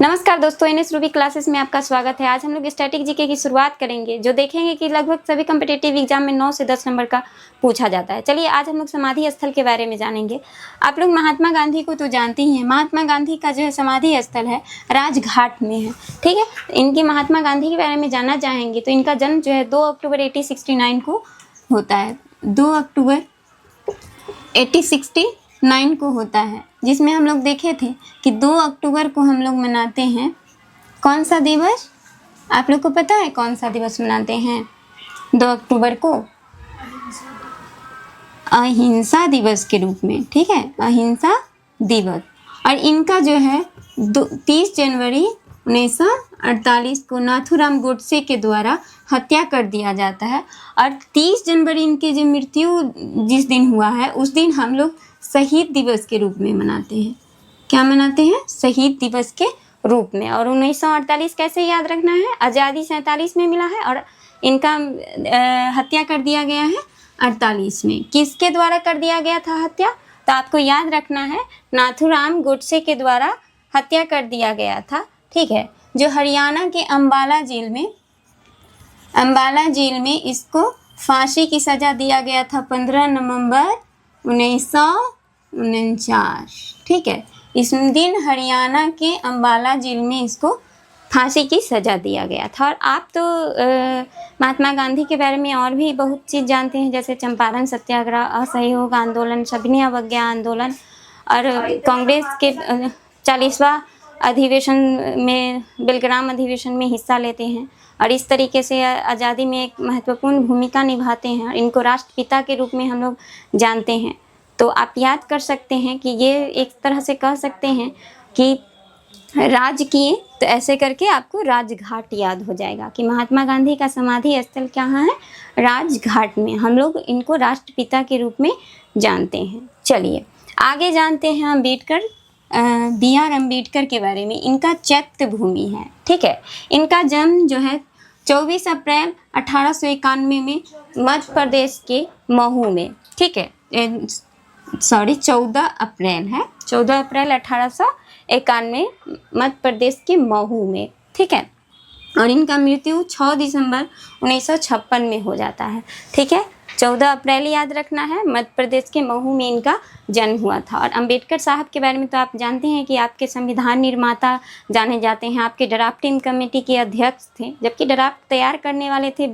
नमस्कार दोस्तों, NS Ruby classes में आपका स्वागत है। आज हम लोग स्टैटिक जीके की शुरुआत करेंगे, जो देखेंगे कि लगभग सभी कम्पिटिटिव एग्जाम में 9 से 10 नंबर का पूछा जाता है। चलिए आज हम लोग समाधि स्थल के बारे में जानेंगे। आप लोग महात्मा गांधी को तो जानते ही हैं। महात्मा गांधी का जो है समाधि स्थल है राजघाट में है, ठीक है। इनके महात्मा गांधी के बारे में जानना चाहेंगे तो इनका जन्म जो है 2 अक्टूबर 1869 को होता है। 2 अक्टूबर 1869 को होता है, जिसमें हम लोग देखे थे कि 2 अक्टूबर को हम लोग मनाते हैं कौन सा दिवस? आप लोग को पता है कौन सा दिवस मनाते हैं 2 अक्टूबर को? अहिंसा दिवस के रूप में, ठीक है, अहिंसा दिवस। और इनका जो है 30 जनवरी 1948 को नाथूराम गोडसे के द्वारा हत्या कर दिया जाता है। और 30 जनवरी इनकी जो मृत्यु जिस दिन हुआ है उस दिन हम लोग शहीद दिवस के रूप में मनाते हैं। क्या मनाते हैं? शहीद दिवस के रूप में। और 1948 कैसे याद रखना है? आज़ादी 47 में मिला है और इनका हत्या कर दिया गया है 48 में। किसके द्वारा कर दिया गया था हत्या? तो आपको याद रखना है नाथूराम गोडसे के द्वारा हत्या कर दिया गया था, ठीक है। जो हरियाणा के अम्बाला जेल में इसको फांसी की सज़ा दिया गया था 15 नवंबर 1949, ठीक है। इस दिन हरियाणा के अम्बाला जेल में इसको फांसी की सज़ा दिया गया था। और आप तो महात्मा गांधी के बारे में और भी बहुत चीज़ जानते हैं, जैसे चंपारण सत्याग्रह, असहयोग आंदोलन, सविनय अवज्ञा आंदोलन और कांग्रेस के 40वां अधिवेशन में, बेलग्राम अधिवेशन में हिस्सा लेते हैं और इस तरीके से आज़ादी में एक महत्वपूर्ण भूमिका निभाते हैं। इनको राष्ट्रपिता के रूप में हम लोग जानते हैं। तो आप याद कर सकते हैं कि ये एक तरह से कह सकते हैं कि राज किए, तो ऐसे करके आपको राजघाट याद हो जाएगा कि महात्मा गांधी का समाधि स्थल कहाँ है? राजघाट में। हम लोग इनको राष्ट्रपिता के रूप में जानते हैं। चलिए आगे जानते हैं BR अम्बेडकर के बारे में। इनका चैत्य भूमि है, ठीक है। इनका जन्म जो है 24 अप्रैल 1891 में मध्य प्रदेश के महू में, ठीक है। 14 अप्रैल है, 14 अप्रैल 1891 मध्य प्रदेश के महू में, ठीक है। और इनका मृत्यु 6 दिसंबर 1956 में हो जाता है, ठीक है। 14 अप्रैल याद रखना है, मध्य प्रदेश के महू में इनका जन्म हुआ था। और अंबेडकर साहब के बारे में तो आप जानते हैं कि आपके संविधान निर्माता जाने जाते हैं, आपके ड्राफ्टिंग कमेटी के अध्यक्ष थे, जबकि ड्राफ्ट तैयार करने वाले थे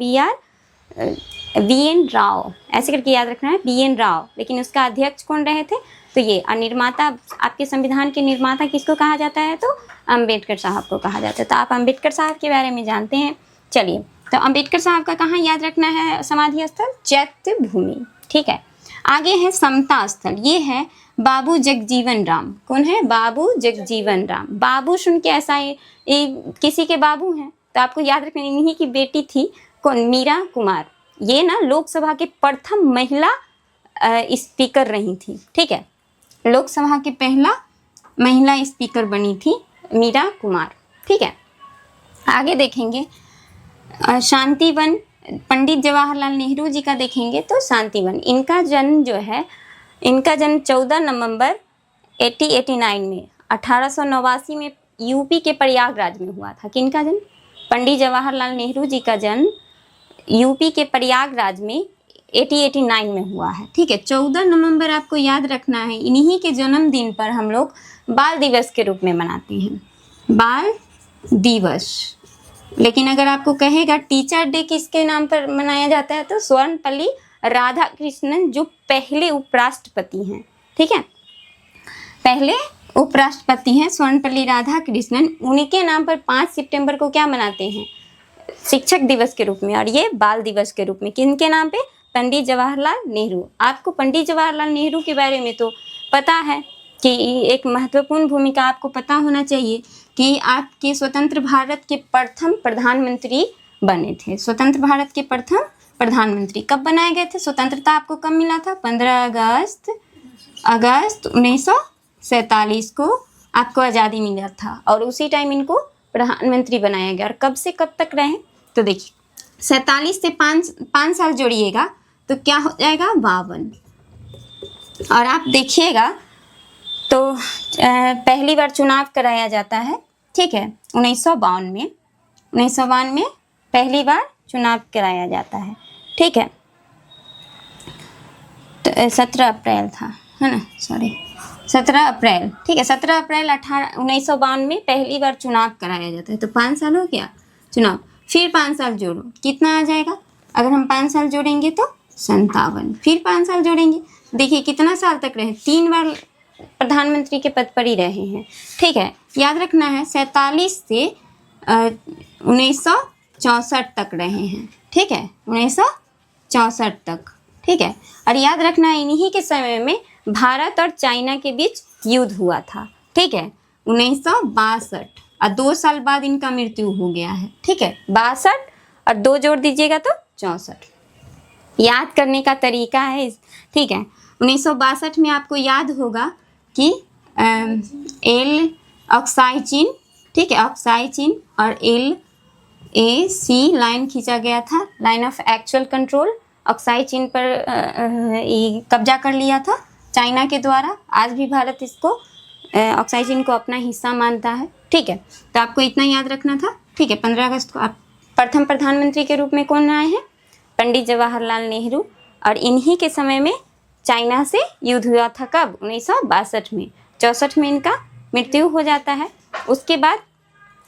BN राव, ऐसे करके याद रखना है, BN राव। लेकिन उसका अध्यक्ष कौन रहे थे? तो ये। और निर्माता, आपके संविधान के निर्माता किसको कहा जाता है? तो अंबेडकर साहब को कहा जाता है। तो आप अंबेडकर साहब के बारे में जानते हैं। चलिए, तो अंबेडकर साहब का कहाँ याद रखना है समाधि स्थल? चैत्य भूमि, ठीक है। आगे है समता स्थल। ये है बाबू जगजीवन राम। कौन है? बाबू जगजीवन राम। बाबू सुन के ऐसा ये किसी के बाबू हैं, तो आपको याद रखना इन्हीं की बेटी थी कौन? मीरा कुमार। ये ना लोकसभा के प्रथम महिला स्पीकर रही थी, ठीक है। लोकसभा के पहला महिला स्पीकर बनी थी मीरा कुमार, ठीक है। आगे देखेंगे शांतिवन। पंडित जवाहरलाल नेहरू जी का देखेंगे तो शांतिवन। इनका जन्म जो है, इनका जन्म 14 नवंबर 1889 में 1889 में यूपी के प्रयागराज में हुआ था। किनका जन्म? पंडित जवाहरलाल नेहरू जी का जन्म यूपी के प्रयागराज में 1889 में हुआ है, ठीक है। 14 नवंबर आपको याद रखना है। इन्हीं के जन्मदिन पर हम लोग बाल दिवस के रूप में मनाते हैं, बाल दिवस। लेकिन अगर आपको कहेगा टीचर डे किसके नाम पर मनाया जाता है, तो सर्वपल्ली राधाकृष्णन, जो पहले उपराष्ट्रपति हैं, ठीक है, पहले उपराष्ट्रपति हैं सर्वपल्ली राधाकृष्णन, उनके नाम पर 5 सितंबर को क्या मनाते हैं? शिक्षक दिवस के रूप में। और ये बाल दिवस के रूप में। किनके नाम पे? पंडित जवाहरलाल नेहरू। आपको पंडित जवाहरलाल नेहरू के बारे में तो पता है कि एक महत्वपूर्ण भूमिका आपको पता होना चाहिए कि आपके स्वतंत्र भारत के प्रथम प्रधानमंत्री बने थे। स्वतंत्र भारत के प्रथम प्रधानमंत्री कब बनाए गए थे? स्वतंत्रता आपको कब मिला था? 15 अगस्त 1947 को आपको आज़ादी मिला था। और उसी टाइम इनको प्रधानमंत्री बनाया गया। और कब से कब तक रहे? तो देखिए 47 से 5 साल जोड़िएगा तो क्या हो जाएगा? 52। और आप देखिएगा तो पहली बार चुनाव कराया जाता है ठीक है, 1952 में पहली बार चुनाव कराया जाता है, ठीक है। तो 17 अप्रैल था, है ना, सॉरी 17 अप्रैल, ठीक है, 17 अप्रैल 1952 में पहली बार चुनाव कराया जाता है। तो 5 साल हो गया चुनाव, फिर 5 साल जोड़ो, कितना आ जाएगा? अगर हम 5 साल जोड़ेंगे तो 57, फिर 5 साल जोड़ेंगे, देखिए कितना साल तक रहे, 3 बार प्रधानमंत्री के पद पर ही रहे हैं, ठीक है। याद रखना है 47 से 1964 तक रहे हैं, ठीक है, 1964 तक, ठीक है। और याद रखना है इन्हीं के समय में भारत और चाइना के बीच युद्ध हुआ था, ठीक है, 1962, और 2 साल बाद इनका मृत्यु हो गया है, ठीक है। 62 और 2 जोड़ दीजिएगा तो 64। याद करने का तरीका है, ठीक है। 1962 में आपको याद होगा कि एल ऑक्साइचिन, ठीक है, ऑक्साइचिन और LAC लाइन खींचा गया था, लाइन ऑफ एक्चुअल कंट्रोल। ऑक्साइचिन पर कब्जा कर लिया था चाइना के द्वारा। आज भी भारत इसको ऑक्साइचिन को अपना हिस्सा मानता है, ठीक है। तो आपको इतना याद रखना था, ठीक है। 15 अगस्त को आप प्रथम प्रधानमंत्री के रूप में कौन आए हैं? पंडित जवाहरलाल नेहरू। और इन्हीं के समय में चाइना से युद्ध हुआ था, कब? 1962 में। 64 में इनका मृत्यु हो जाता है। उसके बाद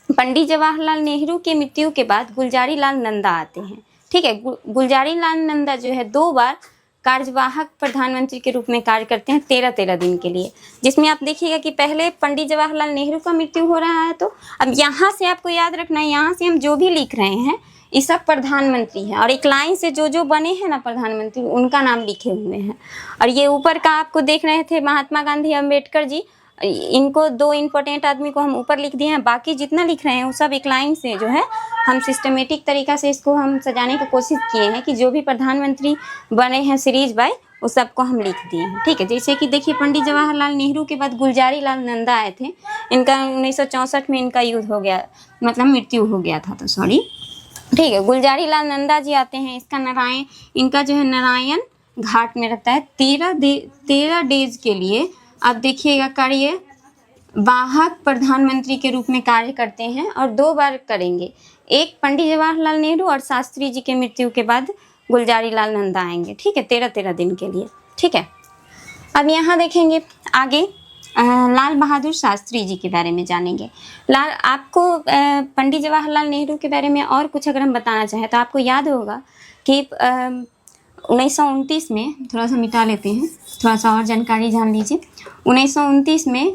पंडित जवाहरलाल नेहरू की मृत्यु के बाद गुलजारी लाल नंदा आते हैं, ठीक है। गुलजारी लाल नंदा जो है 2 बार कार्यवाहक प्रधानमंत्री के रूप में कार्य करते हैं 13-13 दिन के लिए, जिसमें आप देखिएगा कि पहले पंडित जवाहरलाल नेहरू का मृत्यु हो रहा है। तो अब यहाँ से आपको याद रखना है, यहाँ से हम जो भी लिख रहे हैं ये सब प्रधानमंत्री हैं, और एक लाइन से जो जो बने हैं ना प्रधानमंत्री, उनका नाम लिखे हुए हैं। और ये ऊपर का आपको देख रहे थे महात्मा गांधी, अम्बेडकर जी, इनको 2 इम्पोर्टेंट आदमी को हम ऊपर लिख दिए हैं। बाकी जितना लिख रहे हैं वो सब एक लाइन से जो है हम सिस्टमेटिक तरीका से इसको हम सजाने की कोशिश किए हैं कि जो भी प्रधानमंत्री बने हैं सीरीज बाय, उस सबको हम लिख दिए हैं, ठीक है। जैसे कि देखिए पंडित जवाहरलाल नेहरू के बाद गुलजारी लाल नंदा आए थे, इनका 1964 में इनका युद्ध हो गया, मतलब मृत्यु हो गया था, तो सॉरी, ठीक है। गुलजारी लाल नंदा जी आते हैं, इनका जो है नारायण घाट में रहता है 13 डेज के लिए। आप देखिएगा कार्य वाहक प्रधानमंत्री के रूप में कार्य करते हैं, और 2 बार करेंगे, एक पंडित जवाहरलाल नेहरू और शास्त्री जी के मृत्यु के बाद गुलजारी लाल नंदा आएंगे, ठीक है, 13-13 दिन के लिए, ठीक है। अब यहाँ देखेंगे आगे लाल बहादुर शास्त्री जी के बारे में जानेंगे। आपको पंडित जवाहरलाल नेहरू के बारे में और कुछ अगर हम बताना चाहें तो आपको याद होगा कि 1929 में, थोड़ा सा मिटा लेते हैं, थोड़ा सा और जानकारी जान लीजिए। 1929 में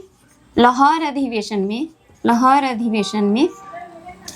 लाहौर अधिवेशन में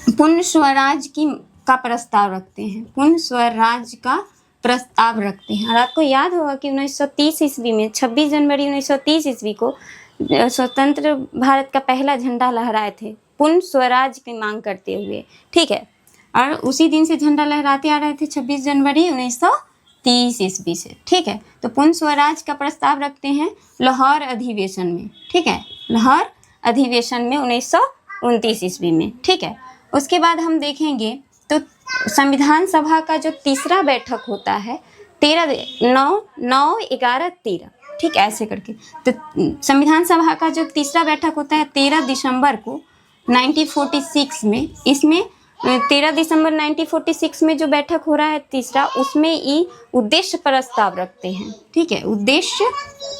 पूर्ण स्वराज का प्रस्ताव रखते हैं, पूर्ण स्वराज का प्रस्ताव रखते हैं। और आपको याद होगा कि 1930 ईस्वी में 26 जनवरी 1930 ईस्वी को स्वतंत्र भारत का पहला झंडा लहराए थे, पूर्ण स्वराज की मांग करते हुए, ठीक है। और उसी दिन से झंडा लहराते आ रहे थे 26 जनवरी 1930 ईस्वी से, ठीक है। तो पूर्ण स्वराज का प्रस्ताव रखते हैं लाहौर अधिवेशन में, ठीक है, लाहौर अधिवेशन में 1929 ईस्वी में, ठीक है। उसके बाद हम देखेंगे तो संविधान सभा का जो तीसरा बैठक होता है 9/11/13, ठीक, ऐसे करके। तो संविधान सभा का जो तीसरा बैठक होता है 13 दिसंबर को 1946 में, इसमें 13 दिसंबर 1946 में जो बैठक हो रहा है तीसरा, उसमें ये उद्देश्य प्रस्ताव रखते हैं, ठीक है, उद्देश्य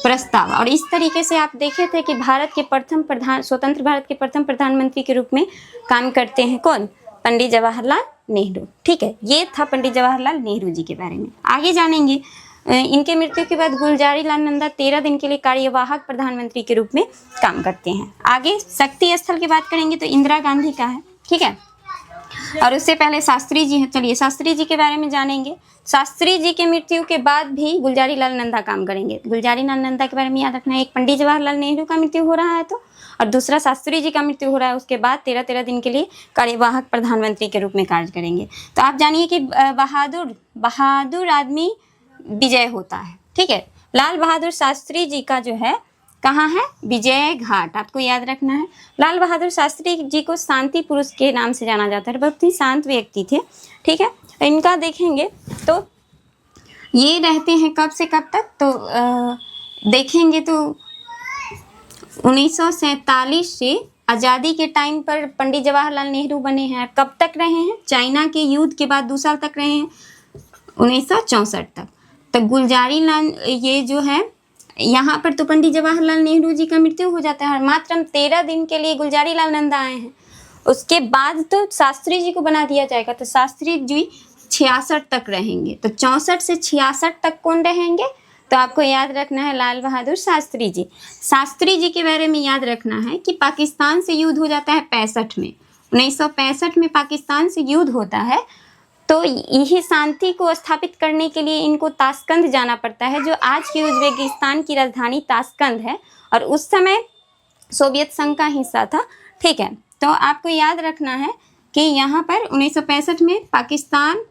प्रस्ताव। और इस तरीके से आप देखे थे कि स्वतंत्र भारत के प्रथम प्रधानमंत्री के रूप में काम करते हैं कौन? पंडित जवाहरलाल नेहरू, ठीक है। ये था पंडित जवाहरलाल नेहरू जी के बारे में। आगे जानेंगे इनके मृत्यु के बाद गुलजारी लाल नंदा 13 दिन के लिए कार्यवाहक प्रधानमंत्री के रूप में काम करते हैं। आगे शक्ति स्थल की बात करेंगे तो इंदिरा गांधी का है, ठीक है। और उससे पहले शास्त्री जी हैं, चलिए शास्त्री जी के बारे में जानेंगे। शास्त्री जी के मृत्यु के बाद भी गुलजारी लाल नंदा काम करेंगे। गुलजारी लाल नंदा के बारे में याद रखना है, एक पंडित जवाहरलाल नेहरू का मृत्यु हो रहा है तो, और दूसरा शास्त्री जी का मृत्यु हो रहा है, उसके बाद 13-13 दिन के लिए कार्यवाहक प्रधानमंत्री के रूप में कार्य करेंगे। तो आप जानिए कि बहादुर आदमी विजय होता है, ठीक है। लाल बहादुर शास्त्री जी का जो है कहाँ है? विजय घाट, आपको याद रखना है। लाल बहादुर शास्त्री जी को शांति पुरुष के नाम से जाना जाता है, बहुत ही शांत व्यक्ति थे, ठीक है। इनका देखेंगे तो ये रहते हैं कब से कब तक, तो देखेंगे तो 1947 से आज़ादी के टाइम पर पंडित जवाहरलाल नेहरू बने हैं, कब तक रहे हैं? चाइना के युद्ध के बाद 2 साल तक रहे हैं, 1964 तक। तो गुलजारी लाल ये जो है, यहाँ पर तो पंडित जवाहरलाल नेहरू जी का मृत्यु हो जाता है और मात्र 13 दिन के लिए गुलजारी लाल नंदा आए हैं। उसके बाद तो शास्त्री जी को बना दिया जाएगा, तो शास्त्री जी 66 तक रहेंगे। तो 64 से 66 तक कौन रहेंगे? तो आपको याद रखना है लाल बहादुर शास्त्री जी। शास्त्री जी के बारे में याद रखना है कि पाकिस्तान से युद्ध हो जाता है 65 में, 1965 में पाकिस्तान से युद्ध होता है। तो यही शांति को स्थापित करने के लिए इनको ताशकंद जाना पड़ता है, जो आज की उज्बेकिस्तान की राजधानी ताशकंद है, और उस समय सोवियत संघ का हिस्सा था। ठीक है, तो आपको याद रखना है कि यहाँ पर 1965 में पाकिस्तान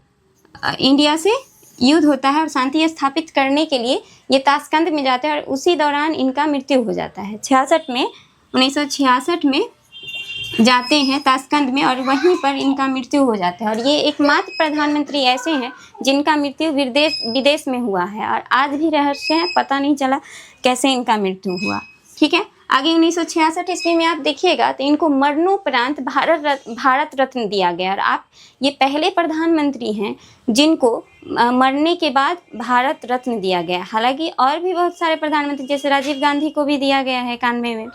इंडिया से युद्ध होता है और शांति स्थापित करने के लिए ये ताशकंद में जाते हैं, और उसी दौरान इनका मृत्यु हो जाता है 66 में, 1966 में जाते हैं ताशकंद में और वहीं पर इनका मृत्यु हो जाता है। और ये एकमात्र प्रधानमंत्री ऐसे हैं जिनका मृत्यु विदेश में हुआ है, और आज भी रहस्य है, पता नहीं चला कैसे इनका मृत्यु हुआ। ठीक है, आगे 1966 ईस्वी में आप देखिएगा तो इनको मरणोपरांत भारत रत्न दिया गया, और आप ये पहले प्रधानमंत्री हैं जिनको मरने के बाद भारत रत्न दिया गया। हालांकि और भी बहुत सारे प्रधानमंत्री, जैसे राजीव गांधी को भी दिया गया है 91 में,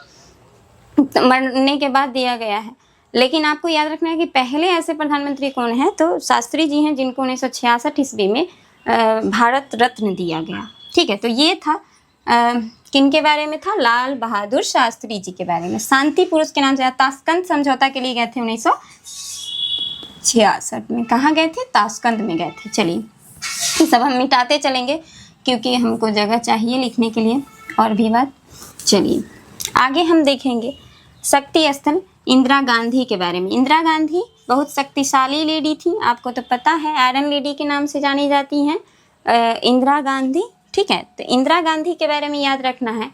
मरने के बाद दिया गया है। लेकिन आपको याद रखना है कि पहले ऐसे प्रधानमंत्री कौन है, तो शास्त्री जी हैं जिनको 1966 ईस्वी में भारत रत्न दिया गया। ठीक है, तो ये था किन के बारे में था? लाल बहादुर शास्त्री जी के बारे में। शांति पुरुष के नाम से ताशकंद समझौता के लिए गए थे 1966 में। कहाँ गए थे? ताशकंद में गए थे। चलिए, ये सब हम मिटाते चलेंगे क्योंकि हमको जगह चाहिए लिखने के लिए और भी बात। चलिए आगे हम देखेंगे शक्ति स्थल इंदिरा गांधी के बारे में। इंदिरा गांधी बहुत शक्तिशाली लेडी थी, आपको तो पता है, आयरन लेडी के नाम से जानी जाती हैं इंदिरा गांधी। ठीक है, तो इंदिरा गांधी के बारे में याद रखना है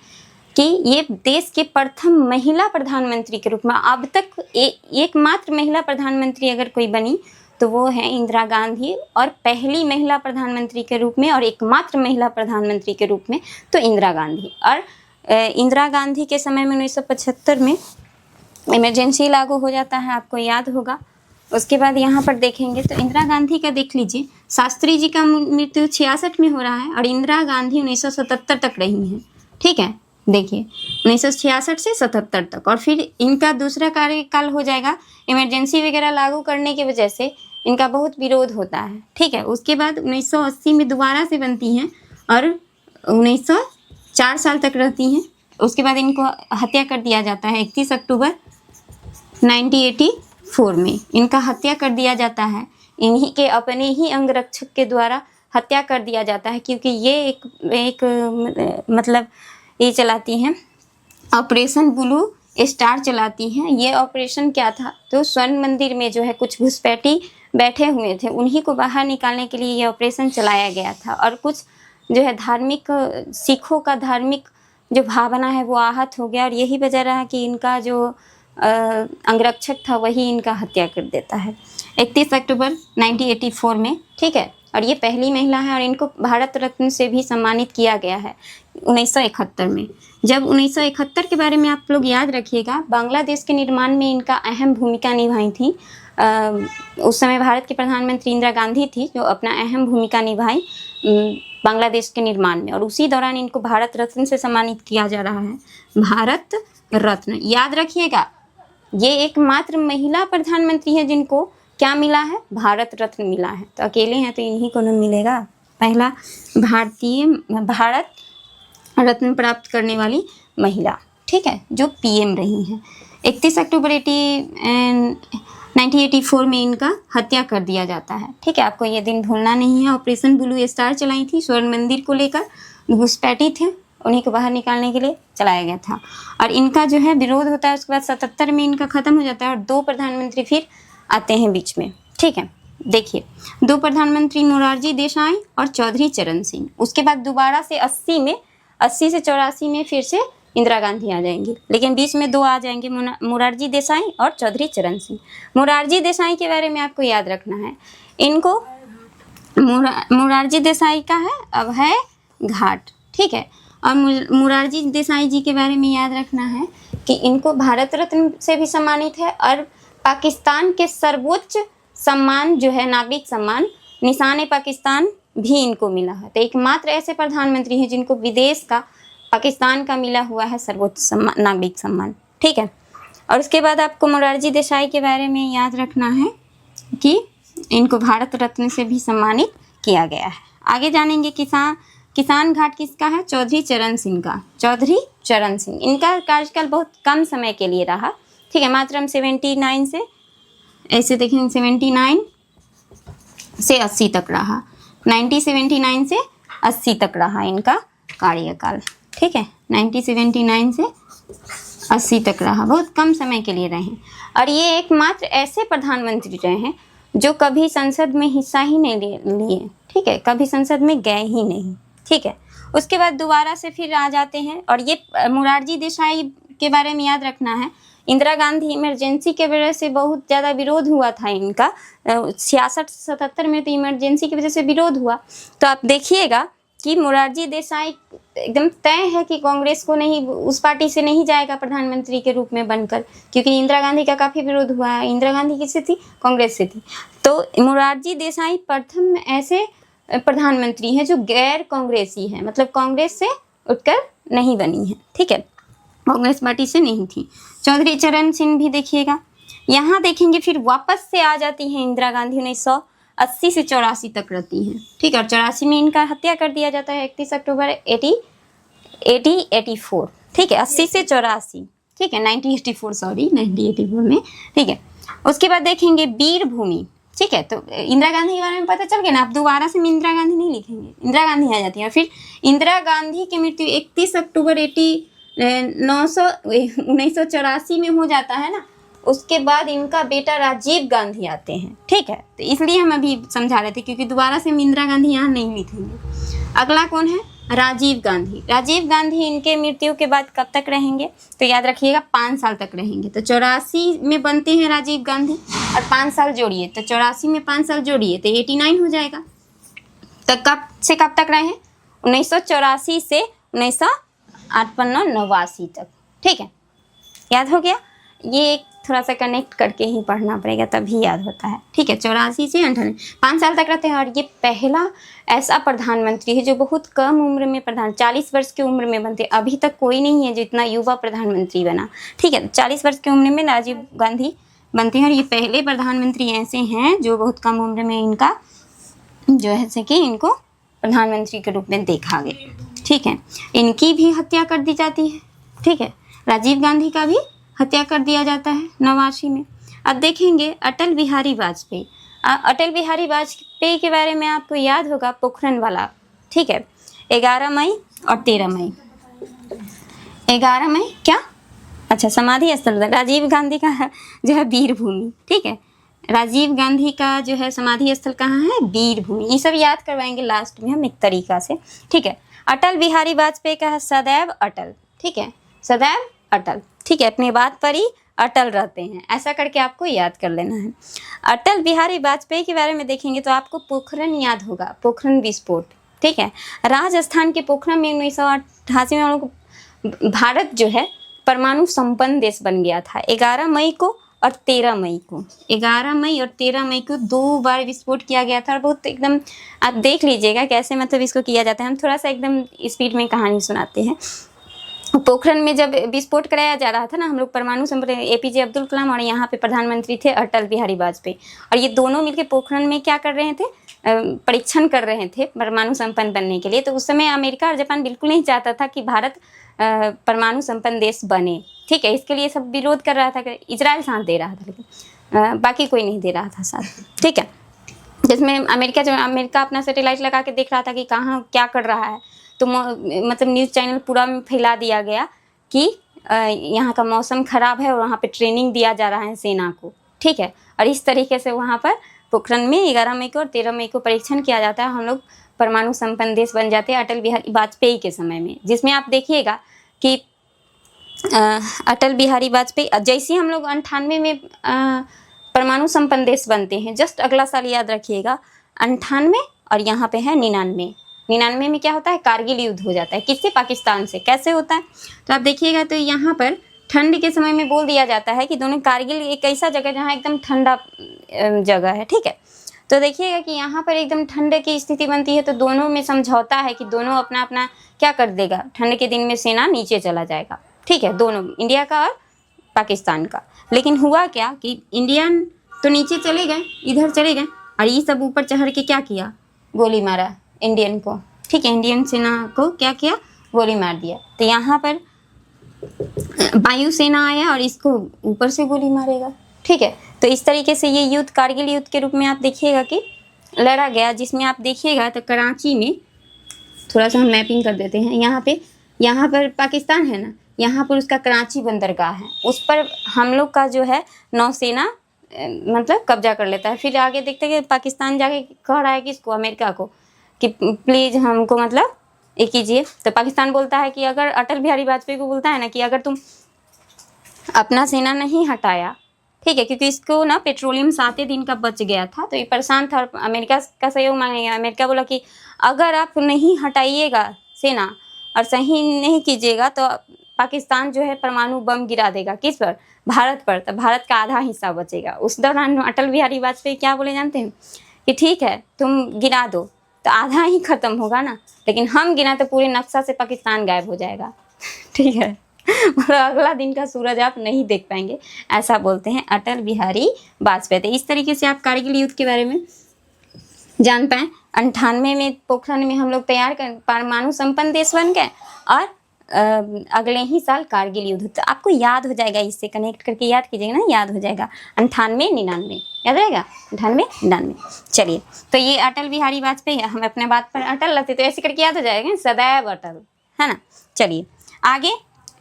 कि ये देश के प्रथम महिला प्रधानमंत्री के रूप में, अब तक एकमात्र महिला प्रधानमंत्री अगर कोई बनी तो वो है इंदिरा गांधी, और पहली महिला प्रधानमंत्री के रूप में और एकमात्र महिला प्रधानमंत्री के रूप में तो इंदिरा गांधी। और इंदिरा गांधी के समय में 1975 में इमरजेंसी लागू हो जाता है, आपको याद होगा। उसके बाद यहाँ पर देखेंगे तो इंदिरा गांधी का देख लीजिए, शास्त्री जी का मृत्यु 66 में हो रहा है और इंदिरा गांधी 1977 तक रही हैं। ठीक है, देखिए 1966 से 77 तक, और फिर इनका दूसरा कार्यकाल हो जाएगा। इमरजेंसी वगैरह लागू करने की वजह से इनका बहुत विरोध होता है। ठीक है, उसके बाद 1980 में दोबारा से बनती हैं और 4 साल तक रहती हैं। उसके बाद इनको हत्या कर दिया जाता है 31 अक्टूबर 1984 में इनका हत्या कर दिया जाता है। इन्हीं के अपने ही अंगरक्षक के द्वारा हत्या कर दिया जाता है, क्योंकि ये एक मतलब ये चलाती हैं ऑपरेशन ब्लू स्टार चलाती हैं। ये ऑपरेशन क्या था? तो स्वर्ण मंदिर में जो है कुछ घुसपैठी बैठे हुए थे, उन्हीं को बाहर निकालने के लिए ये ऑपरेशन चलाया गया था, और कुछ जो है धार्मिक सिखों का धार्मिक जो भावना है वो आहत हो गया, और यही वजह रहा कि इनका जो अंगरक्षक था वही इनका हत्या कर देता है 31 अक्टूबर 1984 में। ठीक है, और ये पहली महिला है और इनको भारत रत्न से भी सम्मानित किया गया है 1971 में। जब 1971 के बारे में आप लोग याद रखिएगा, बांग्लादेश के निर्माण में इनका अहम भूमिका निभाई थी। उस समय भारत के प्रधानमंत्री इंदिरा गांधी थी जो अपना अहम भूमिका निभाई बांग्लादेश के निर्माण में, और उसी दौरान इनको भारत रत्न से सम्मानित किया जा रहा है। भारत रत्न याद रखिएगा, ये एकमात्र महिला प्रधानमंत्री है जिनको क्या मिला है? भारत रत्न मिला है। तो अकेले हैं तो इन्हीं को न मिलेगा, पहला भारत रत्न प्राप्त करने वाली महिला। ठीक है, जो पीएम रही हैं। 31 अक्टूबर 1984 में इनका हत्या कर दिया जाता है। ठीक है, आपको ये दिन भूलना नहीं है। ऑपरेशन ब्लू स्टार चलाई थी, स्वर्ण मंदिर को लेकर घुसपैठी थे, उन्हीं को बाहर निकालने के लिए चलाया गया था, और इनका जो है विरोध होता है। उसके बाद 77 में इनका ख़त्म हो जाता है और 2 प्रधानमंत्री फिर आते हैं बीच में। ठीक है, देखिए 2 प्रधानमंत्री मोरारजी देसाई और चौधरी चरण सिंह। उसके बाद दोबारा से 80 से 84 में फिर से इंदिरा गांधी आ जाएंगी, लेकिन बीच में 2 आ जाएंगे, मोरारजी देसाई और चौधरी चरण सिंह। मोरारजी देसाई के बारे में आपको याद रखना है, इनको मोरारजी देसाई का है अब है घाट। ठीक है, और मोरारजी देसाई जी के बारे में याद रखना है कि इनको भारत रत्न से भी सम्मानित है और पाकिस्तान के सर्वोच्च सम्मान जो है नागरिक सम्मान निशान पाकिस्तान भी इनको मिला है। तो एकमात्र ऐसे प्रधानमंत्री हैं जिनको विदेश का पाकिस्तान का मिला हुआ है सर्वोच्च सम्मान नागरिक सम्मान, ठीक है। और उसके बाद आपको मोरारजी देसाई के बारे में याद रखना है कि इनको भारत रत्न से भी सम्मानित किया गया है। आगे जानेंगे किसान घाट किसका है? चौधरी चरण सिंह का। चौधरी चरण सिंह, इनका कार्यकाल बहुत कम समय के लिए रहा, ठीक है, मात्र हम 79 से ऐसे देखेंगे 79 से 80 तक रहा, 1979 से 80 तक रहा इनका कार्यकाल, ठीक है, 1979 से 80 तक रहा, बहुत कम समय के लिए रहे। और ये एकमात्र ऐसे प्रधानमंत्री रहे हैं जो कभी संसद में हिस्सा ही नहीं लिए, ठीक है, कभी संसद में गए ही नहीं, ठीक है। उसके बाद दोबारा से फिर आ जाते हैं। और ये मोरारजी देसाई के बारे में याद रखना है, इंदिरा गांधी इमरजेंसी के वजह से बहुत ज़्यादा विरोध हुआ था इनका, 66-77 में तो इमरजेंसी की वजह से विरोध हुआ। तो आप देखिएगा कि मोरारजी देसाई एकदम तय है कि कांग्रेस को नहीं, उस पार्टी से नहीं जाएगा प्रधानमंत्री के रूप में बनकर, क्योंकि इंदिरा गांधी का काफ़ी विरोध हुआ है। इंदिरा गांधी किससे थी? कांग्रेस से थी। तो मोरारजी देसाई प्रथम ऐसे प्रधानमंत्री हैं जो गैर कांग्रेसी हैं, मतलब कांग्रेस से उठकर नहीं बनी है, ठीक है, कांग्रेस पार्टी से नहीं थी। चौधरी चरण सिंह भी देखिएगा। यहाँ देखेंगे फिर वापस से आ जाती हैं इंदिरा गांधी, 1980 से 84 तक रहती हैं, ठीक है। और 84 में इनका हत्या कर दिया जाता है 31 अक्टूबर 1984, ठीक है, 80 से 84, ठीक है, 1984 में, ठीक है। उसके बाद देखेंगे वीर भूमि, ठीक है। तो इंदिरा गांधी के बारे में पता चल गया ना, आप दोबारा से इंदिरा गांधी नहीं लिखेंगे, इंदिरा गांधी आ जाती है। और फिर इंदिरा गांधी की मृत्यु 31 अक्टूबर 1984 में हो जाता है ना। उसके बाद इनका बेटा राजीव गांधी आते हैं, ठीक है। तो इसलिए हम अभी समझा रहे थे, क्योंकि दोबारा से हम इंदिरा गांधी यहाँ नहीं लिखेंगे। अगला कौन है? राजीव गांधी। राजीव गांधी इनके मृत्यु के बाद कब तक रहेंगे? तो याद रखिएगा 5 साल तक रहेंगे। तो 84 में बनते हैं राजीव गांधी और 5 साल जोड़िए, तो 84 में 5 साल जोड़िए तो 89 हो जाएगा। तो कब से कब तक रहे हैं? 1984 से 1989 तक, ठीक है, याद हो गया। ये थोड़ा सा कनेक्ट करके ही पढ़ना पड़ेगा तभी याद होता है, ठीक है। 84 से 98, 5 साल तक रहते हैं। और ये पहला ऐसा प्रधानमंत्री है जो बहुत कम उम्र में 40 वर्ष की उम्र में बनते। अभी तक कोई नहीं है जो इतना युवा प्रधानमंत्री बना, ठीक है। 40 वर्ष की उम्र में राजीव गांधी बनते हैं और ये पहले प्रधानमंत्री ऐसे हैं जो बहुत कम उम्र में इनका जो है से कि इनको प्रधानमंत्री के रूप में देखा गया, ठीक है। इनकी भी हत्या कर दी जाती है, ठीक है। राजीव गांधी का भी हत्या कर दिया जाता है 89 में। अब देखेंगे अटल बिहारी वाजपेयी। अटल बिहारी वाजपेयी के बारे में आपको याद होगा, पोखरण वाला, ठीक है, 11 मई और 13 मई। 11 मई क्या? अच्छा, समाधि स्थल। राजीव गांधी का जो है वीर भूमि, ठीक है, राजीव गांधी का जो है समाधि स्थल कहाँ है? वीर भूमि। ये सब याद करवाएंगे लास्ट में हम एक तरीका से, ठीक है। अटल बिहारी वाजपेयी का है सदैव अटल, ठीक है, सदैव अटल, ठीक है, अपनी बात पर ही अटल रहते हैं, ऐसा करके आपको याद कर लेना है। अटल बिहारी वाजपेयी के बारे में देखेंगे तो आपको पोखरण याद होगा, पोखरण विस्फोट, ठीक है। राजस्थान के पोखरण में 1988 में हम लोग भारत जो है परमाणु संपन्न देश बन गया था। 11 मई को और 13 मई को, 11 मई और 13 मई को 2 बार विस्फोट किया गया था। और बहुत एकदम आप देख लीजिएगा कैसे मतलब इसको किया जाता है। हम थोड़ा सा एकदम स्पीड में कहानी सुनाते हैं। पोखरण में जब विस्फोट कराया जा रहा था ना, हम लोग परमाणु संपन्न APJ अब्दुल कलाम और यहाँ पे प्रधानमंत्री थे अटल बिहारी वाजपेयी, और ये दोनों मिलकर पोखरण में क्या कर रहे थे? परीक्षण कर रहे थे परमाणु संपन्न बनने के लिए। तो उस समय अमेरिका और जापान बिल्कुल नहीं चाहता था कि भारत परमाणु संपन्न देश बने, ठीक है। इसके लिए सब विरोध कर रहा था, इजराइल साथ दे रहा था, लेकिन बाकी कोई नहीं दे रहा था साथ, ठीक है। जिसमें अमेरिका अपना सैटेलाइट लगा के देख रहा था कि कहाँ क्या कर रहा है। तो मतलब न्यूज़ चैनल पूरा में फैला दिया गया कि यहाँ का मौसम ख़राब है और वहाँ पे ट्रेनिंग दिया जा रहा है सेना को, ठीक है। और इस तरीके से वहाँ पर पोखरण में 11 मई को और 13 मई को परीक्षण किया जाता है। हम लोग परमाणु संपन्न देश बन जाते हैं अटल बिहारी वाजपेयी के समय में, जिसमें आप देखिएगा कि अटल बिहारी वाजपेयी जैसे हम लोग 98 में परमाणु संपन्न देश बनते हैं, जस्ट अगला साल याद रखिएगा 98 और यहाँ पे है 99 में क्या होता है? कारगिल युद्ध हो जाता है। किससे? पाकिस्तान से। कैसे होता है? तो आप देखिएगा तो यहाँ पर ठंड के समय में बोल दिया जाता है कि दोनों, कारगिल एक ऐसा जगह जहाँ एकदम ठंडा जगह है, ठीक है। तो देखिएगा कि यहाँ पर एकदम ठंड की स्थिति बनती है, तो दोनों में समझौता है कि दोनों अपना अपना क्या कर देगा, ठंड के दिन में सेना नीचे चला जाएगा, ठीक है, दोनों, इंडिया का और पाकिस्तान का। लेकिन हुआ क्या कि इंडियन तो नीचे चले गए, इधर चले गए, और ये सब ऊपर चढ़ के क्या किया, गोली मारा इंडियन को, ठीक है, इंडियन सेना को क्या किया, गोली मार दिया। तो यहाँ पर वायुसेना आया और इसको ऊपर से गोली मारेगा, ठीक है। तो इस तरीके से ये युद्ध कारगिल युद्ध के रूप में आप देखिएगा कि लड़ा गया, जिसमें आप देखिएगा तो कराची में, थोड़ा सा हम मैपिंग कर देते हैं, यहाँ पर पाकिस्तान है ना, यहाँ पर उसका कराची बंदरगाह है, उस पर हम लोग का जो है नौसेना मतलब कब्जा कर लेता है। फिर आगे देखते हैं कि पाकिस्तान जाके कह रहा है कि इसको, अमेरिका को, कि प्लीज़ हमको मतलब ये कीजिए। तो पाकिस्तान बोलता है कि अगर, अटल बिहारी वाजपेयी को बोलता है ना कि अगर तुम अपना सेना नहीं हटाया, ठीक है, क्योंकि इसको ना पेट्रोलियम 7 दिन का बच गया था, तो ये परेशान था और अमेरिका का सहयोग मांगेगा। अमेरिका बोला कि अगर आप नहीं हटाइएगा सेना और सही नहीं कीजिएगा तो पाकिस्तान जो है परमाणु बम गिरा देगा, किस पर, भारत पर, तो भारत का आधा हिस्सा बचेगा। उस दौरान अटल बिहारी वाजपेयी क्या बोले जानते हैं कि ठीक है तुम गिरा दो तो आधा ही खत्म होगा ना, लेकिन हम गिरा तो पूरे नक्शा से पाकिस्तान गायब हो जाएगा, ठीक है, मतलब अगला दिन का सूरज आप नहीं देख पाएंगे, ऐसा बोलते हैं अटल बिहारी वाजपेयी। तो इस तरीके से आप कारगिल युद्ध के बारे में जान पाएँ। 98 में पोखरण में हम लोग तैयार कर परमाणु संपन्न देश बन गए, और अगले ही साल कारगिल युद्ध। तो आपको याद हो जाएगा, इससे कनेक्ट करके याद कीजिएगा ना, याद हो जाएगा। 98, 99 याद रहेगा, 98, 99। चलिए, तो ये अटल बिहारी वाजपेयी, हम अपने बात पर अटल रहते तो ऐसे करके याद हो जाएगा, सदैव अटल, है ना। चलिए आगे,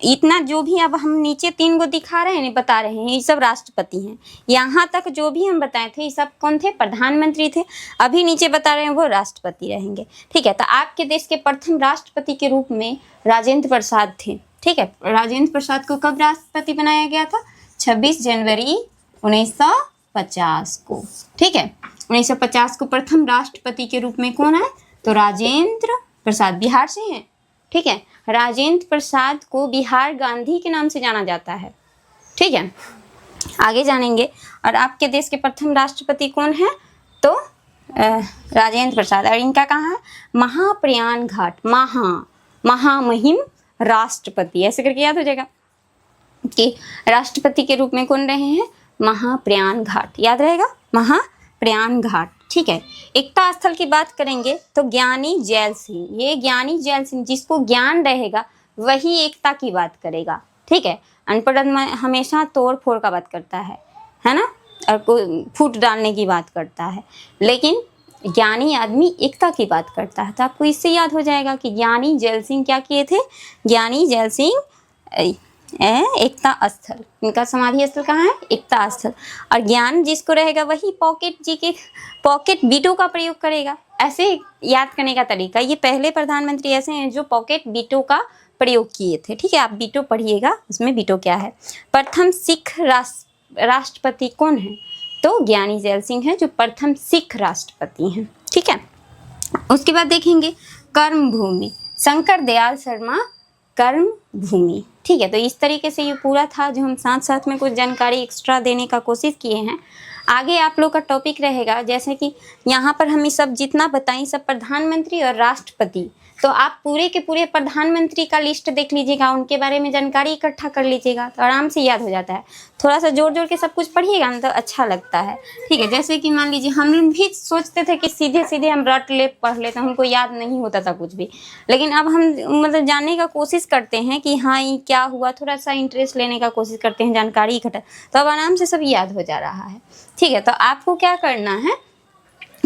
इतना जो भी अब हम नीचे 3 गो दिखा रहे हैं, बता रहे हैं, ये सब राष्ट्रपति हैं। यहाँ तक जो भी हम बताए थे ये सब कौन थे, प्रधानमंत्री थे। अभी नीचे बता रहे हैं वो राष्ट्रपति रहेंगे, ठीक है। तो आपके देश के प्रथम राष्ट्रपति के रूप में राजेंद्र प्रसाद थे, ठीक है। राजेंद्र प्रसाद को कब राष्ट्रपति बनाया गया था, 26 जनवरी 1950 को, ठीक है। 1950 को प्रथम राष्ट्रपति के रूप में कौन है, तो राजेंद्र प्रसाद, बिहार से हैं, ठीक है। राजेंद्र प्रसाद को बिहार गांधी के नाम से जाना जाता है, ठीक है, आगे जानेंगे। और आपके देश के प्रथम राष्ट्रपति कौन है, तो राजेंद्र प्रसाद, और इनका कहाँ है, महाप्रयाण घाट, महामहिम राष्ट्रपति, ऐसे करके याद हो जाएगा कि राष्ट्रपति के रूप में कौन रहे हैं, महाप्रयाण घाट, याद रहेगा, महाप्रयाण घाट, ठीक है। एकता स्थल की बात करेंगे तो ज्ञानी जैल सिंह, ये ज्ञानी जैल सिंह, जिसको ज्ञान रहेगा वही एकता की बात करेगा, ठीक है। अनपढ़ हमेशा तोड़ फोड़ का बात करता है ना, और फूट डालने की बात करता है, लेकिन ज्ञानी आदमी एकता की बात करता है। तो आपको इससे याद हो जाएगा कि ज्ञानी जैल सिंह क्या किए थे, ज्ञानी जैल सिंह एकता स्थल, इनका समाधि स्थल कहाँ है, एकता स्थल। और ज्ञान जिसको रहेगा वही पॉकेट बीटों का प्रयोग करेगा। ऐसे याद करने का तरीका, ये पहले प्रधानमंत्री ऐसे हैं जो पॉकेट बीटों का प्रयोग किए थे, ठीक है। आप बीटो पढ़िएगा, उसमें बीटो क्या है। प्रथम सिख राष्ट्रपति कौन है, तो ज्ञानी जैल सिंह है जो प्रथम सिख राष्ट्रपति हैं, ठीक है। उसके बाद देखेंगे कर्मभूमि, शंकर दयाल शर्मा कर्मभूमि, ठीक है। तो इस तरीके से ये पूरा था जो हम साथ साथ में कुछ जानकारी एक्स्ट्रा देने का कोशिश किए हैं। आगे आप लोग का टॉपिक रहेगा, जैसे कि यहाँ पर हम ये सब जितना बताएं सब प्रधानमंत्री और राष्ट्रपति, तो आप पूरे के पूरे प्रधानमंत्री का लिस्ट देख लीजिएगा, उनके बारे में जानकारी इकट्ठा कर लीजिएगा, तो आराम से याद हो जाता है। थोड़ा सा जोड़ जोड़ के सब कुछ पढ़िएगा ना तो अच्छा लगता है, ठीक है। जैसे कि मान लीजिए हम भी सोचते थे कि सीधे सीधे हम रट ले पढ़ लेते, हमको याद नहीं होता था कुछ भी, लेकिन अब हम मतलब जानने का कोशिश करते हैं कि हाँ ये क्या हुआ, थोड़ा सा इंटरेस्ट लेने का कोशिश करते हैं, जानकारी इकट्ठा, तो अब आराम से सब याद हो जा रहा है, ठीक है। तो आपको क्या करना है,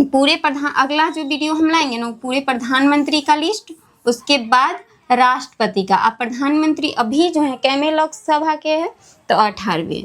पूरे अगला जो वीडियो हम लाएंगे ना, पूरे प्रधानमंत्री का लिस्ट, उसके बाद राष्ट्रपति का। अब प्रधानमंत्री अभी जो है कैमे लोकसभा के है, तो 18वें,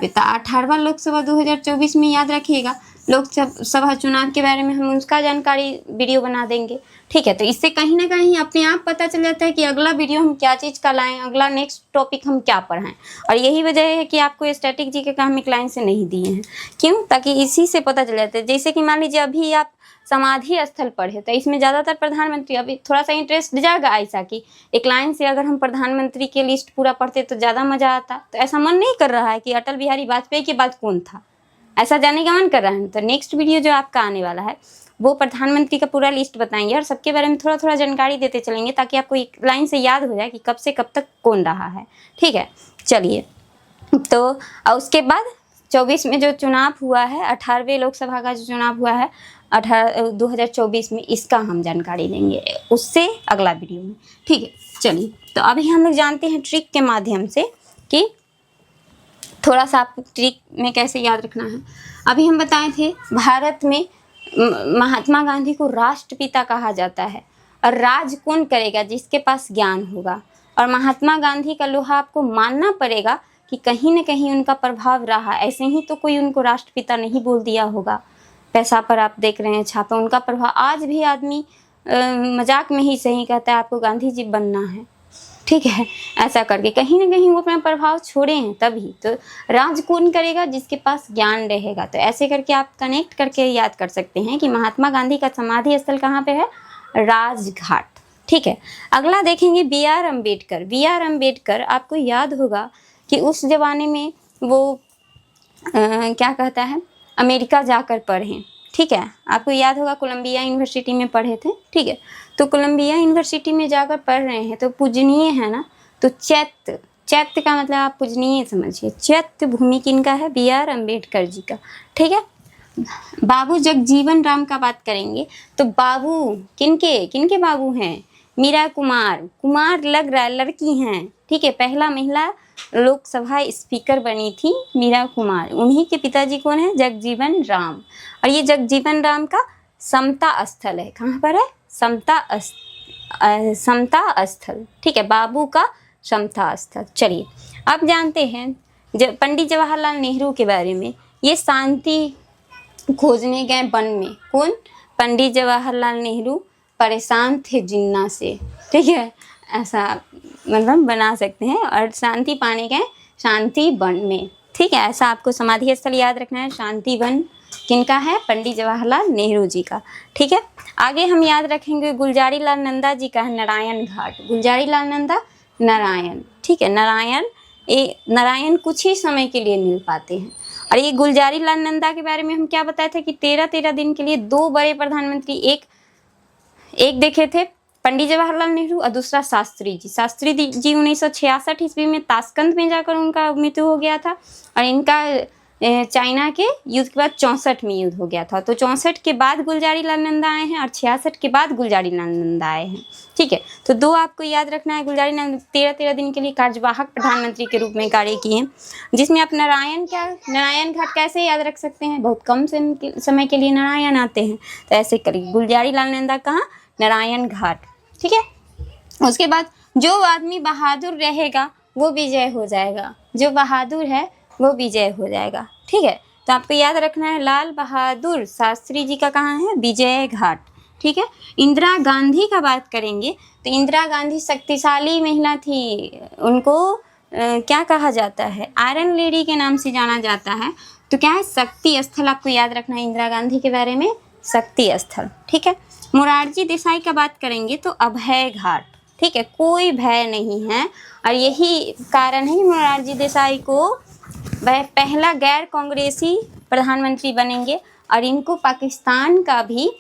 तो 18वां लोकसभा 2024 में, याद रखिएगा। लोकसभा चुनाव के बारे में हम उसका जानकारी वीडियो बना देंगे। ठीक है, तो इससे कहीं ना कहीं अपने आप पता चल जाता है कि अगला वीडियो हम क्या चीज़ का लाएं, अगला नेक्स्ट टॉपिक हम क्या पढ़ाएं। और यही वजह है कि आपको स्टैटिक जी के हम एक लाइन से नहीं दिए हैं। क्यों? ताकि इसी से पता चल जाता है। जैसे कि मान लीजिए अभी आप समाधि स्थल पढ़े, तो इसमें ज़्यादातर प्रधानमंत्री, अभी थोड़ा सा इंटरेस्ट जाएगा ऐसा कि एक लाइन से अगर हम प्रधानमंत्री के लिस्ट पूरा पढ़ते तो ज़्यादा मज़ा आता। तो ऐसा मन नहीं कर रहा है कि अटल बिहारी वाजपेयी के बाद कौन था, ऐसा जानने का मन कर रहा है। तो नेक्स्ट वीडियो जो आपका आने वाला है वो प्रधानमंत्री का पूरा लिस्ट बताएंगे और सबके बारे में थोड़ा थोड़ा जानकारी देते चलेंगे, ताकि आपको एक लाइन से याद हो जाए कि कब से कब तक कौन रहा है। ठीक है, चलिए। तो उसके बाद 24 में जो चुनाव हुआ है, 18वें लोकसभा का जो चुनाव हुआ है 2024 में, इसका हम जानकारी लेंगे उससे अगला वीडियो में। ठीक है, चलिए। तो अभी हम लोग जानते हैं ट्रिक के माध्यम से कि थोड़ा सा आपको ट्रिक में कैसे याद रखना है। अभी हम बताए थे भारत में महात्मा गांधी को राष्ट्रपिता कहा जाता है, और राज कौन करेगा? जिसके पास ज्ञान होगा। और महात्मा गांधी का लोहा आपको मानना पड़ेगा कि कहीं न कहीं उनका प्रभाव रहा, ऐसे ही तो कोई उनको राष्ट्रपिता नहीं बोल दिया होगा। पैसा पर आप देख रहे हैं छापा, उनका प्रभाव आज भी आदमी मजाक में ही सही कहता है आपको गांधी जी बनना है। ठीक है, ऐसा करके कहीं ना कहीं वो अपना प्रभाव छोड़े हैं। तभी तो राज कौन करेगा? जिसके पास ज्ञान रहेगा। तो ऐसे करके आप कनेक्ट करके याद कर सकते हैं कि महात्मा गांधी का समाधि स्थल कहाँ पे है? राजघाट। ठीक है, अगला देखेंगे BR अम्बेडकर। BR अम्बेडकर आपको याद होगा कि उस जमाने में वो क्या कहता है, अमेरिका जाकर पढ़े। ठीक है, आपको याद होगा कोलंबिया यूनिवर्सिटी में पढ़े थे। ठीक है, तो कोलंबिया यूनिवर्सिटी में जाकर पढ़ रहे हैं तो पूजनीय है ना, तो चैत्य का मतलब आप पूजनीय समझिए। चैत्य भूमि किनका है? BR अम्बेडकर जी का। ठीक है, बाबू जगजीवन राम का बात करेंगे तो बाबू किनके बाबू हैं? मीरा कुमार लग रहा है लड़की हैं। ठीक है, पहला महिला लोकसभा स्पीकर बनी थी मीरा कुमार। उन्हीं के पिताजी कौन है? जगजीवन राम। और ये जगजीवन राम का समता स्थल है। कहाँ पर है? समता स्थल। ठीक है, बाबू का समता स्थल। चलिए, आप जानते हैं पंडित जवाहरलाल नेहरू के बारे में। ये शांति खोजने गए वन में। कौन? पंडित जवाहरलाल नेहरू परेशान थे जिन्ना से। ठीक है, ऐसा मतलब बना सकते हैं। और शांति पाने गए शांति वन में। ठीक है, ऐसा आपको समाधि स्थल याद रखना है। शांति वन किनका है? पंडित जवाहरलाल नेहरू जी का। ठीक है, आगे हम याद रखेंगे गुलजारी लाल नंदा जी का है नारायण घाट। गुलजारी लाल नंदा नारायण। ठीक है, नारायण कुछ ही समय के लिए मिल पाते हैं। और ये गुलजारी लाल नंदा के बारे में हम क्या बताए थे कि 13 दिन के लिए दो बड़े प्रधानमंत्री, एक देखे थे पंडित जवाहरलाल नेहरू और दूसरा शास्त्री जी 1966 ईस्वी में ताशकंद में जाकर उनका मृत्यु हो गया था। और इनका चाइना के युद्ध के बाद 64 में युद्ध हो गया था। तो 64 के बाद गुलजारी लाल नंदा आए हैं और 66 के बाद गुलजारी लाल नंदा आए हैं। ठीक है, तो दो आपको याद रखना है। गुलजारी लाल 13 दिन के लिए कार्यवाहक प्रधानमंत्री के रूप में कार्य किए, जिसमें आप नारायण घाट कैसे याद रख सकते हैं? बहुत कम समय के लिए नारायण आते हैं, तो ऐसे करिए गुलजारी लाल नंदा कहाँ? नारायण घाट। ठीक है, उसके बाद जो आदमी बहादुर रहेगा वो विजय हो जाएगा। जो बहादुर है वो विजय हो जाएगा। ठीक है, तो आपको याद रखना है लाल बहादुर शास्त्री जी का कहाँ है? विजय घाट। ठीक है, इंदिरा गांधी का बात करेंगे तो इंदिरा गांधी शक्तिशाली महिला थी। उनको क्या कहा जाता है? आयरन लेडी के नाम से जाना जाता है। तो क्या है? शक्ति स्थल आपको याद रखना है इंदिरा गांधी के बारे में, शक्ति स्थल। ठीक है, मोरारजी देसाई का बात करेंगे तो अभय घाट। ठीक है, कोई भय नहीं है। और यही कारण है मोरारजी देसाई को वह पहला गैर कांग्रेसी प्रधानमंत्री बनेंगे। और इनको पाकिस्तान का भी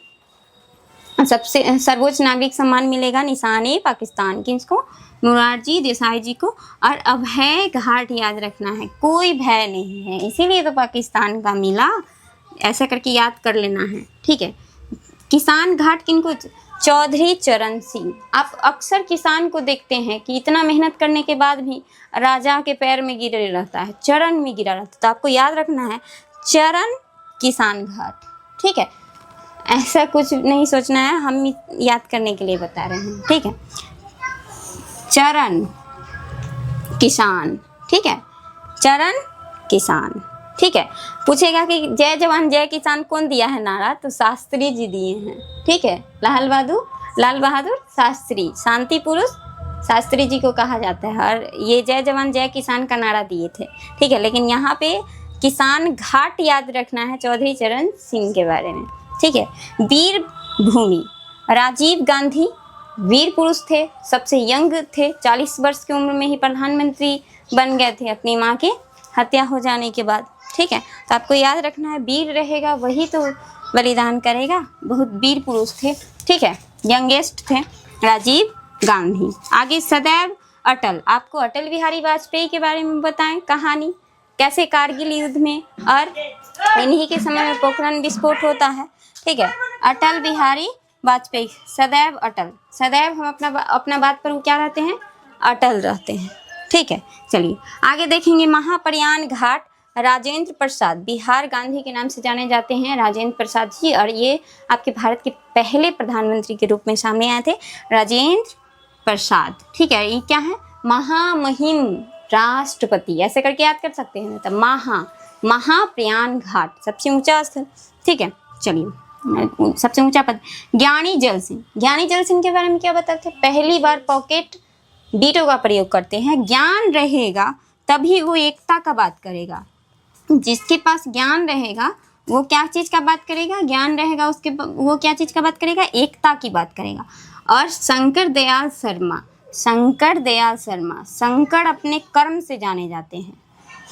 सबसे सर्वोच्च नागरिक सम्मान मिलेगा, निशान-ए पाकिस्तान। किसको? मोरारजी देसाई जी को। और अभय घाट याद रखना है, कोई भय नहीं है, इसीलिए तो पाकिस्तान का मिला। ऐसा करके याद कर लेना है। ठीक है, किसान घाट किनको? चौधरी चरण सिंह। आप अक्सर किसान को देखते हैं कि इतना मेहनत करने के बाद भी राजा के पैर में गिरे रहता है, चरण में गिरा रहता है। तो आपको याद रखना है चरण किसान घाट। ठीक है, ऐसा कुछ नहीं सोचना है, हम याद करने के लिए बता रहे हैं। ठीक है, चरण किसान। ठीक है, चरण किसान। ठीक है। पूछेगा कि जय जवान जय किसान कौन दिया है नारा, तो शास्त्री जी दिए हैं। ठीक है, लाल बहादुर शास्त्री, शांति पुरुष शास्त्री जी को कहा जाता है, और ये जय जवान जय किसान का नारा दिए थे। ठीक है, लेकिन यहाँ पे किसान घाट याद रखना है चौधरी चरण सिंह के बारे में। ठीक है, वीर भूमि, राजीव गांधी वीर पुरुष थे, सबसे यंग थे, 40 वर्ष की उम्र में ही प्रधानमंत्री बन गए थे अपनी माँ के हत्या हो जाने के बाद। ठीक है, तो आपको याद रखना है, वीर रहेगा वही तो बलिदान करेगा, बहुत वीर पुरुष थे। ठीक है, यंगेस्ट थे राजीव गांधी। आगे सदैव अटल, आपको अटल बिहारी वाजपेयी के बारे में बताएं कहानी, कैसे कारगिल युद्ध में और इन्हीं के समय में पोखरण विस्फोट होता है। ठीक है, अटल बिहारी वाजपेयी, सदैव अटल, सदैव हम अपना बात पर क्या रहते हैं, अटल रहते हैं। ठीक है, चलिए आगे देखेंगे। महाप्रयाण घाट, राजेंद्र प्रसाद, बिहार गांधी के नाम से जाने जाते हैं राजेंद्र प्रसाद जी, और ये आपके भारत के पहले प्रधानमंत्री के रूप में सामने आए थे, राजेंद्र प्रसाद। ठीक है, ये क्या है, महामहिम राष्ट्रपति, ऐसे करके याद कर सकते हैं। तो महाप्रयाण घाट सबसे ऊंचा स्थल। ठीक है, चलिए सबसे ऊंचा पद। ज्ञानी जैल सिंह के बारे में क्या बताते हैं, पहली बार पॉकेट डीटो का प्रयोग करते हैं। ज्ञान रहेगा तभी वो एकता का बात करेगा, जिसके पास ज्ञान रहेगा वो क्या चीज़ का बात करेगा, ज्ञान रहेगा उसके वो क्या चीज़ का बात करेगा, एकता की बात करेगा। और शंकर दयाल शर्मा, शंकर अपने कर्म से जाने जाते हैं,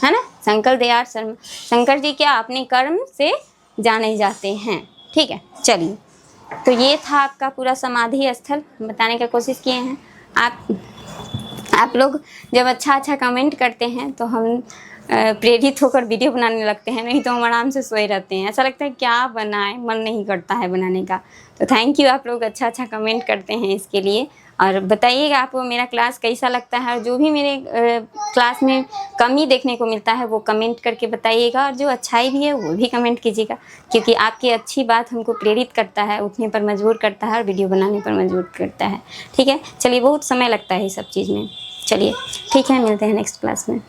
है ना, शंकर जी क्या अपने कर्म से जाने जाते हैं। ठीक है, चलिए तो ये था आपका पूरा समाधि स्थल बताने का कोशिश किए हैं। आप लोग जब अच्छा कमेंट करते हैं तो हम प्रेरित होकर वीडियो बनाने लगते हैं, नहीं तो हम आराम से सोए रहते हैं, ऐसा लगता है क्या बनाए, मन नहीं करता है बनाने का। तो थैंक यू, आप लोग अच्छा कमेंट करते हैं इसके लिए। और बताइएगा आपको मेरा क्लास कैसा लगता है, और जो भी मेरे क्लास में कमी देखने को मिलता है वो कमेंट करके बताइएगा, और जो अच्छाई भी है वो भी कमेंट कीजिएगा, क्योंकि आपकी अच्छी बात हमको प्रेरित करता है, उठने पर मजबूर करता है और वीडियो बनाने पर मजबूर करता है। ठीक है, चलिए बहुत समय लगता है इस सब चीज़ में। चलिए ठीक है, मिलते हैं नेक्स्ट क्लास में।